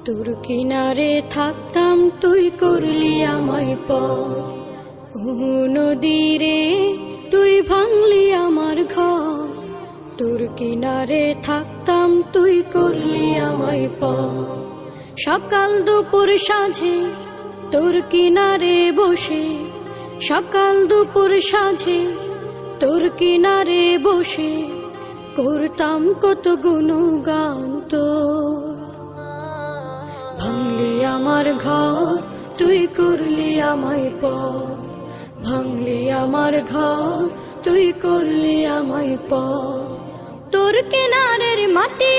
তোর কিনারে থাকতাম তুই করলি আমায় পর, নদীরে তুই ভাঙলি আমার ঘর। তোর কিনারে থাকতাম তুই করলি আমায় পর, সকাল দুপুর সাঁঝে তোর কিনারে বসে, সকাল দুপুর সাঁঝে তোর কিনারে বসে করতাম কত গুণগান তোর। ভাঙলি আমার ঘর তুই করলি আমায় পর, ভাঙলি আমার ঘর তুই করলি আমায় পর। তোর কিনারের মাটি